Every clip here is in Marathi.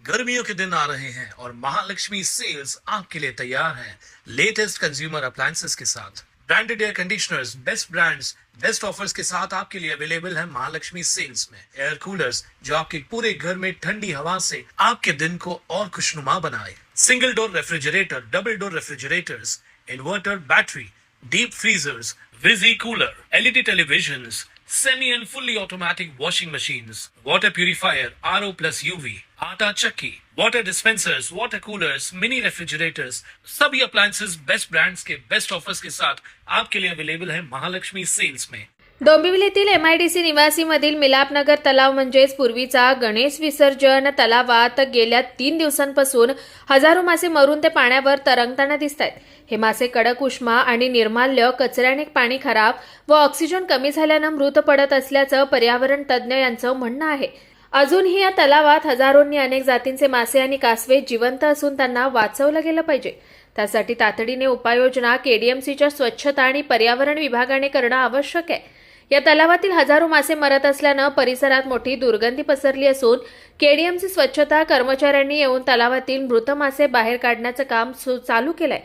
गर्मियों के दिन आ रहे हैं और महालक्ष्मी सेल्स आपके लिए तैयार है लेटेस्ट कंज्यूमर अप्लायंसेस के साथ। Branded air conditioners, best brands, best offers के साथ आपके लिए अवेलेबल है महालक्ष्मी सेल्स में। एयर कूलर्स जो आपके पूरे घर में ठंडी हवा से आपके दिन को और खुशनुमा बनाए। Single door refrigerator, double door refrigerators, inverter battery, deep freezers, विजी cooler, LED televisions, semi and fully automatic washing machines, water purifier, RO plus UV, आटा चक्की, water dispensers, water coolers, mini refrigerators, सभी appliances बेस्ट ब्रांड्स के बेस्ट ऑफर्स के साथ आपके लिए अवेलेबल है महालक्ष्मी सेल्स में। डोंबिवलीतील MIDC निवासीमधील मिलापनगर तलाव म्हणजेच पूर्वीचा गणेश विसर्जन तलावात गेल्या 3 दिवसांपासून हजारो मासे मरून ते पाण्यावर तरंगताना दिसतायत। हे मासे कडक उष्मा आणि निर्माल्य, कचऱ्याने पाणी खराब व ऑक्सिजन कमी झाल्यानं मृत पडत असल्याचं पर्यावरण तज्ज्ञ यांचं म्हणणं आहे। अजूनही या तलावात हजारोंनी अनेक जातींचे मासे आणि कासवे जिवंत असून त्यांना वाचवलं गेलं पाहिजे। त्यासाठी तातडीने उपाययोजना केडीएमसीच्या स्वच्छता आणि पर्यावरण विभागाने करणं आवश्यक आहे। या तलावातील हजारो मासे मरत असल्यानं परिसरात मोठी दुर्गंधी पसरली असून केडीएमसी स्वच्छता कर्मचाऱ्यांनी येऊन तलावातील मृत मासे बाहेर काढण्याचं काम चालू केलंय।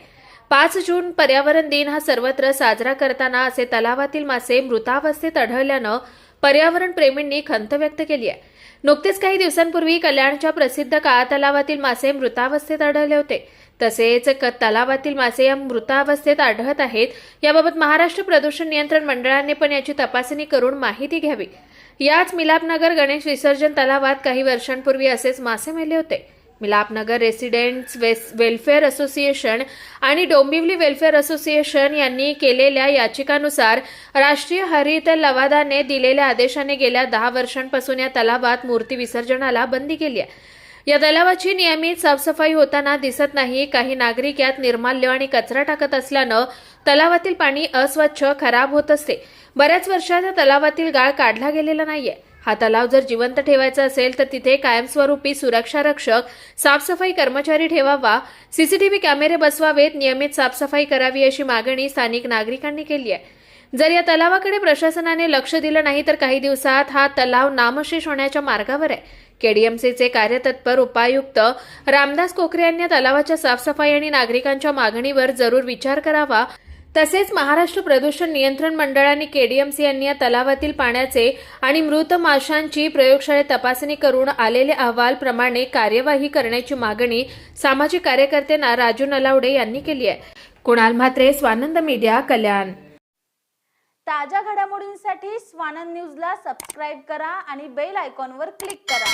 5 जून पर्यावरण दिन हा सर्वत्र साजरा करताना असे तलावातील मासे मृतावस्थेत आढळल्यानं पर्यावरण प्रेमींनी खंत व्यक्त केली आहे। नुकतेच काही दिवसांपूर्वी कल्याणच्या प्रसिद्ध काळा तलावातील मासे मृतावस्थेत आढळले होते। तसेच तलावातील मासे या मृतावस्थेत आढळत आहेत। याबाबत महाराष्ट्र प्रदूषण नियंत्रण मंडळाने पण याची तपासणी करून माहिती घ्यावी। याच मिलापनगर गणेश विसर्जन तलावात काही वर्षांपूर्वी असेच मासे मेले होते। मिलापनगर रेसिडेंट्स वेलफेअर असोसिएशन आणि डोंबिवली वेलफेअर असोसिएशन यांनी केलेल्या याचिकानुसार राष्ट्रीय हरित लवादाने दिलेल्या आदेशाने गेल्या 10 वर्षांपासून या तलावात मूर्ती विसर्जनाला बंदी केली आहे। या तलावाची नियमित साफसफाई होताना दिसत नाही। काही नागरिक यात निर्माल्य आणि कचरा टाकत असल्यानं तलावातील पाणी अस्वच्छ, खराब होत असते। बऱ्याच वर्षात या तलावातील गाळ काढला गेलेला नाहीये। हा तलाव जर जिवंत ठेवायचा असेल तर तिथे कायमस्वरूपी सुरक्षा रक्षक, साफसफाई कर्मचारी ठेवावा, सीसीटीव्ही कॅमेरे बसवावेत, नियमित साफसफाई करावी अशी मागणी स्थानिक नागरिकांनी केली आहे। जर या तलावाकडे प्रशासनाने लक्ष दिलं नाही तर काही दिवसात हा तलाव नामशेष होण्याच्या मार्गावर आहे। केडीएमसीचे कार्यतत्पर उपायुक्त रामदास कोकरे यांनी तलावाच्या साफसफाई आणि नागरिकांच्या मागणीवर जरूर विचार करावा। तसेच महाराष्ट्र प्रदूषण नियंत्रण मंडळाने केडीएमसी यांनी या तलावातील पाण्याचे आणि मृत माशांची प्रयोगशाळेत तपासणी करून आलेले अहवाल प्रमाणे कार्यवाही करण्याची मागणी सामाजिक कार्यकर्ते राजू नलावडे यांनी केली आहे। कुणाल म्हात्रे, स्वानंद मीडिया, कल्याण। ताज्या घडामोडींसाठी स्वानंद न्यूजला सबस्क्राइब करा आणि बेल आयकॉनवर क्लिक करा।